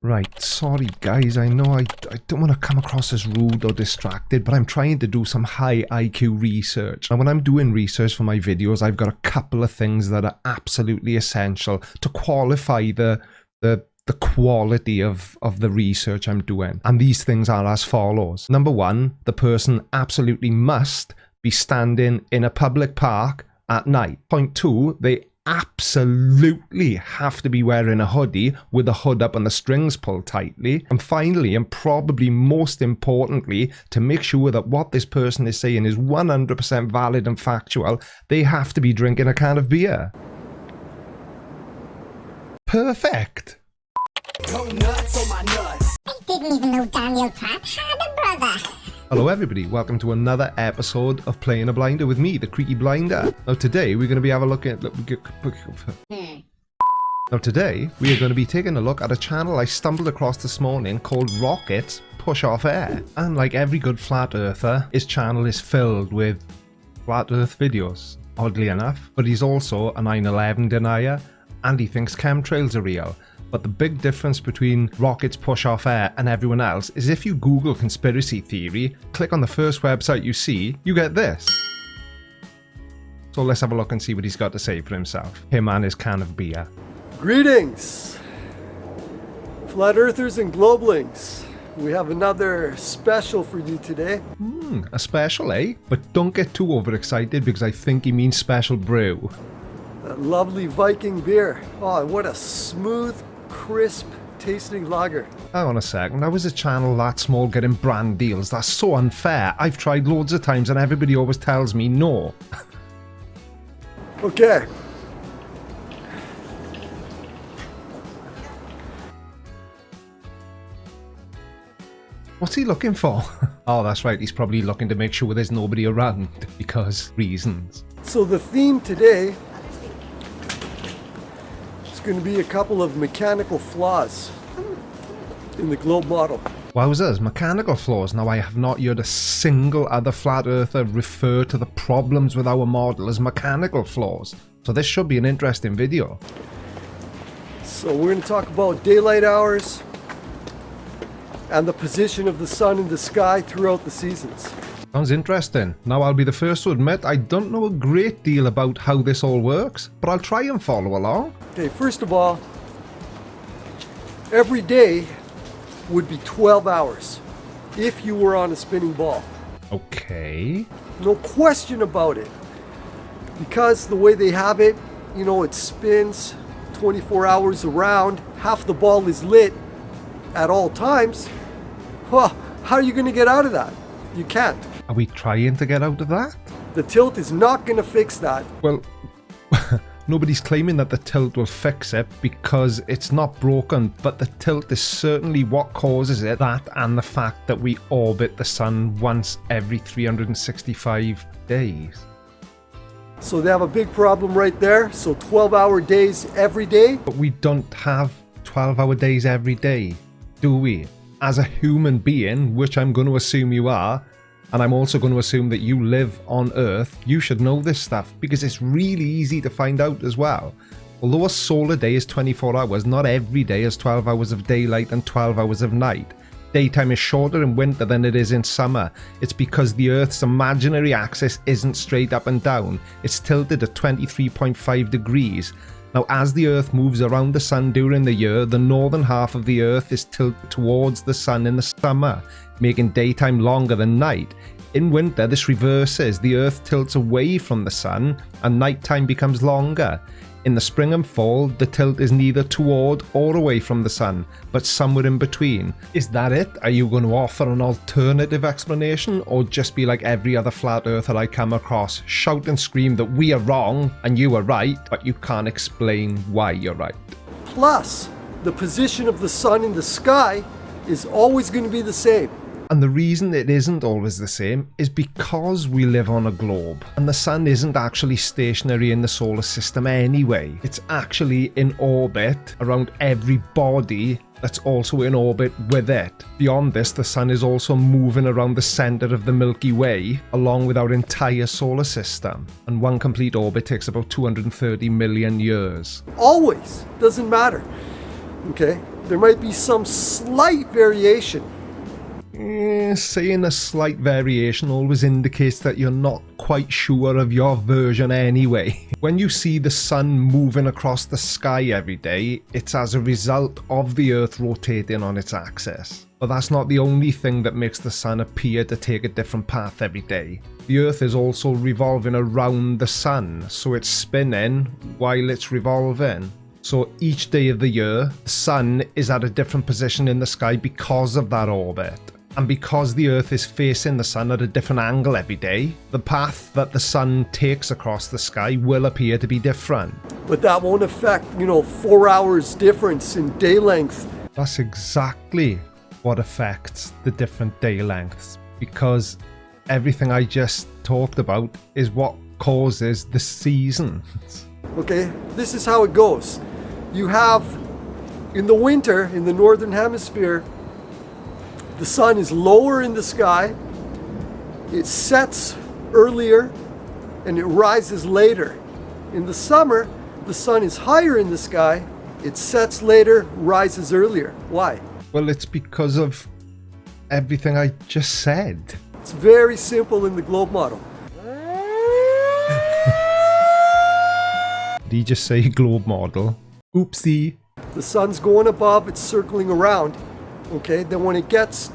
Right, sorry guys, I know I don't want to come across as rude or distracted, but I'm trying to do some high IQ research. And when I'm doing research for my videos, I've got a couple of things that are absolutely essential to qualify the quality of the research I'm doing. And these things are as follows. Number one, the person absolutely must be standing in a public park at night. Point two, they absolutely have to be wearing a hoodie with the hood up and the strings pulled tightly. And finally, and probably most importantly, to make sure that what this person is saying is 100% valid and factual, they have to be drinking a can of beer. Perfect. Go nuts on my nuts. I didn't even know Daniel Pratt had a brother. Hello everybody, welcome to another episode of Playing a Blinder with me, the Creaky Blinder. Now today we're going to be having a look at... Now today we are going to be taking a look at a channel I stumbled across this morning called Rockets Push Off Air. And like every good flat earther, his channel is filled with flat earth videos, oddly enough. But he's also a 9/11 denier and he thinks chemtrails are real. But the big difference between Rockets Push Off Air and everyone else is if you Google conspiracy theory, click on the first website you see, you get this. So let's have a look and see what he's got to say for himself. Him and his can of beer. Greetings, Flat Earthers and Globelings. We have another special for you today. A special, eh? But don't get too overexcited because I think he means special brew. That lovely Viking beer. Oh, what a smooth, crisp tasting lager. Hang on a second, how is a channel that small getting brand deals? That's so unfair. I've tried loads of times and everybody always tells me no. Okay. What's he looking for? Oh, that's right, he's probably looking to make sure there's nobody around because reasons. So the theme today is going to be a couple of mechanical flaws in the globe model. Wowzers, mechanical flaws. Now I have not heard a single other flat earther refer to the problems with our model as mechanical flaws. So this should be an interesting video. So we're going to talk about daylight hours and the position of the sun in the sky throughout the seasons. Sounds interesting. Now I'll be the first to admit I don't know a great deal about how this all works, but I'll try and follow along. Okay, first of all, every day would be 12 hours if you were on a spinning ball. Okay. No question about it. Because the way they have it, you know, it spins 24 hours around, half the ball is lit at all times. Well, how are you going to get out of that? You can't. Are we trying to get out of that? The tilt is not going to fix that. Well, nobody's claiming that the tilt will fix it because it's not broken, but the tilt is certainly what causes it, that and the fact that we orbit the sun once every 365 days. So they have a big problem right there. So 12-hour days every day. But we don't have 12-hour days every day, do we? As a human being, which I'm going to assume you are, and I'm also going to assume that you live on Earth, you should know this stuff because it's really easy to find out as well. Although a solar day is 24 hours, not every day has 12 hours of daylight and 12 hours of night. Daytime is shorter in winter than it is in summer. It's because the Earth's imaginary axis isn't straight up and down. It's tilted at 23.5 degrees. Now, as the Earth moves around the sun during the year, the northern half of the Earth is tilted towards the sun in the summer, making daytime longer than night. In winter, this reverses. The Earth tilts away from the sun and nighttime becomes longer. In the spring and fall, the tilt is neither toward or away from the sun, but somewhere in between. Is that it? Are you going to offer an alternative explanation, or just be like every other flat earther I come across, shout and scream that we are wrong and you are right, but you can't explain why you're right? Plus, the position of the sun in the sky is always going to be the same. And the reason it isn't always the same is because we live on a globe and the sun isn't actually stationary in the solar system anyway. It's actually in orbit around every body that's also in orbit with it. Beyond this, the sun is also moving around the center of the Milky Way along with our entire solar system. And one complete orbit takes about 230 million years. Always. Doesn't matter. Okay? There might be some slight variation. Saying a slight variation always indicates that you're not quite sure of your version anyway. When you see the sun moving across the sky every day, it's as a result of the Earth rotating on its axis. But that's not the only thing that makes the sun appear to take a different path every day. The Earth is also revolving around the sun, so it's spinning while it's revolving. So each day of the year, the sun is at a different position in the sky because of that orbit. And because the Earth is facing the sun at a different angle every day, the path that the sun takes across the sky will appear to be different. But that won't affect, 4 hours difference in day length. That's exactly what affects the different day lengths, because everything I just talked about is what causes the seasons. Okay, this is how it goes. You have, in the winter, in the northern hemisphere, the sun is lower in the sky, it sets earlier, and it rises later. In the summer, the sun is higher in the sky, it sets later, rises earlier. Why? Well, it's because of everything I just said. It's very simple in the globe model. Did you just say globe model? Oopsie. The sun's going above, it's circling around. Okay, then when it gets...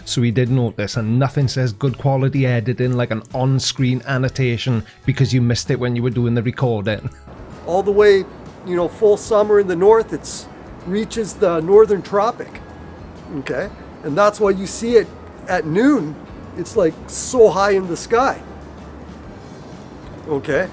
So we did notice, and nothing says good quality editing like an on-screen annotation because you missed it when you were doing the recording. all the way, full summer in the north, it reaches the northern tropic. Okay, and that's why you see it at noon. It's like so high in the sky. Okay,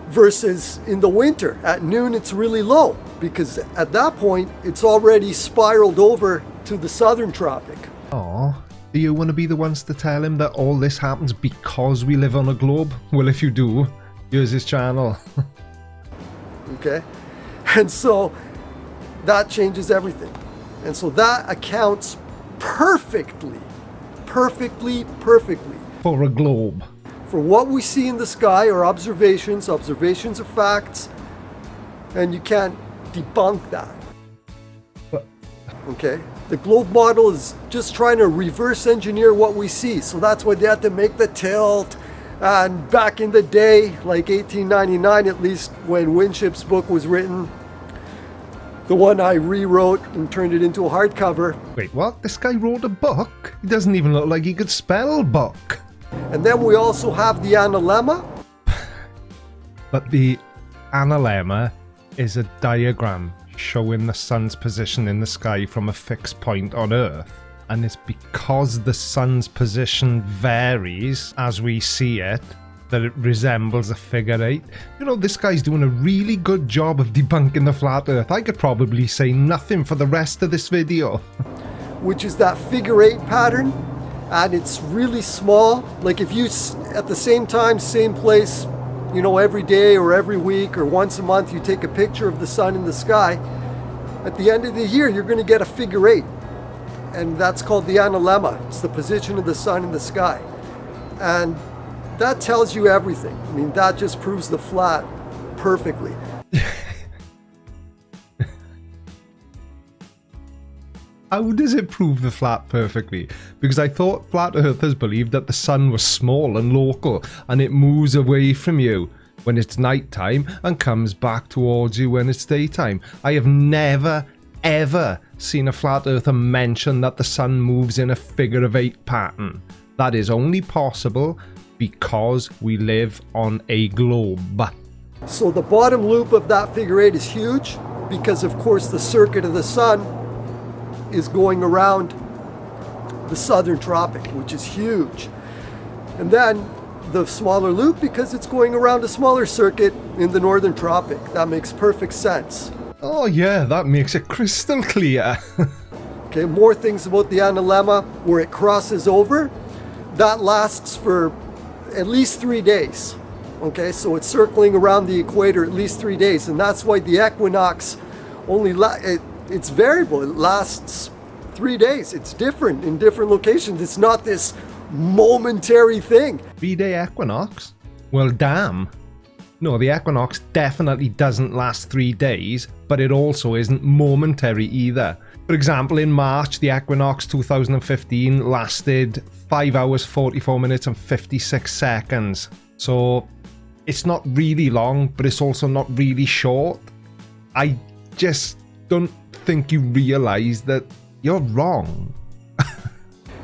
versus in the winter at noon it's really low, because at that point it's already spiraled over to the southern tropic. Aw, do you want to be the ones to tell him that all this happens because we live on a globe? Well, if you do, here's his channel. Okay, and so that changes everything, and so that accounts perfectly For a globe. for what we see in the sky are observations are facts, and you can't debunk that. But Okay, the globe model is just trying to reverse engineer what we see, so that's why they had to make the tilt. And back in the day, like 1899 at least, when Winship's book was written, the one I rewrote and turned it into a hardcover. wait, what? This guy wrote a book? He doesn't even look like he could spell book. And then we also have the analemma. But the analemma is a diagram showing the sun's position in the sky from a fixed point on Earth. And it's because the sun's position varies as we see it that it resembles a figure eight. This guy's doing a really good job of debunking the flat Earth. I could probably say nothing for the rest of this video. Which is that figure eight pattern, and it's really small. Like if you at the same time, same place, every day or every week or once a month, you take a picture of the sun in the sky, at the end of the year you're going to get a figure eight, and that's called the analemma. It's the position of the sun in the sky, and that tells you everything. I mean, that just proves the flat perfectly. How does it prove the flat perfectly? Because I thought flat earthers believed that the sun was small and local, and it moves away from you when it's nighttime and comes back towards you when it's daytime. I have never, ever seen a flat earther mention that the sun moves in a figure of eight pattern. That is only possible because we live on a globe. So the bottom loop of that figure eight is huge, because of course the circuit of the sun is going around the southern tropic, which is huge. And then the smaller loop, because it's going around a smaller circuit in the northern tropic. That makes perfect sense. Oh yeah, that makes it crystal clear. Okay, more things about the analemma. Where it crosses over, that lasts for at least 3 days. Okay, so it's circling around the equator at least 3 days, and that's why the equinox only it's variable. It lasts 3 days. It's different in different locations. It's not this momentary thing. 3-day equinox? Well, damn. No, the Equinox definitely doesn't last 3 days, but it also isn't momentary either. For example, in March, the Equinox 2015 lasted 5 hours, 44 minutes and 56 seconds. So it's not really long, but it's also not really short. I just don't think you realize that you're wrong.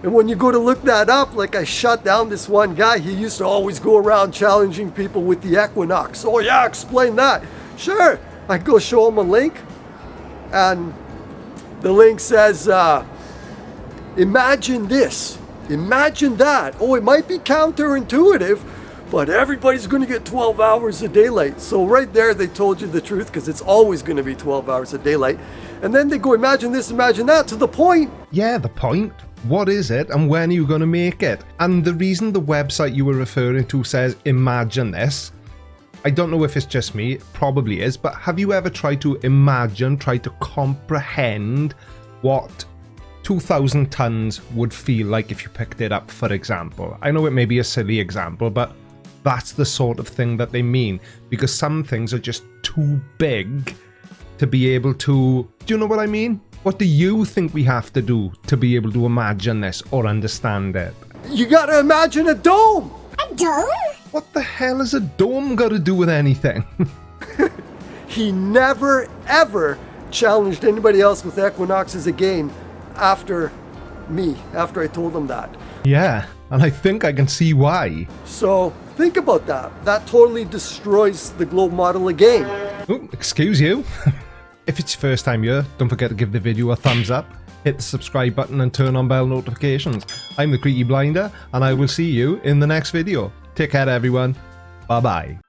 And when you go to look that up, like I shut down this one guy, he used to always go around challenging people with the Equinox. Oh yeah, explain that. Sure. I go show him a link, and the link says, imagine this, imagine that. Oh, it might be counterintuitive, but everybody's going to get 12 hours of daylight. So right there, they told you the truth, because it's always going to be 12 hours of daylight. And then they go, imagine this, imagine that, to the point. Yeah, the point. What is it and when are you going to make it? And the reason the website you were referring to says imagine this, I don't know if it's just me, it probably is, but have you ever tried to imagine, try to comprehend what 2,000 tons would feel like if you picked it up, for example? I know it may be a silly example, but that's the sort of thing that they mean, because some things are just too big to be able to... Do you know what I mean? What do you think we have to do to be able to imagine this or understand it? You gotta imagine a dome. A dome? What the hell has a dome got to do with anything? He never, ever challenged anybody else with Equinoxes again after me, after I told him that. Yeah, and I think I can see why. So think about that. That totally destroys the globe model again. Oh, excuse you. If it's your first time here, don't forget to give the video a thumbs up, hit the subscribe button and turn on bell notifications. I'm the Creaky Blinder, and I will see you in the next video. Take care everyone. Bye bye.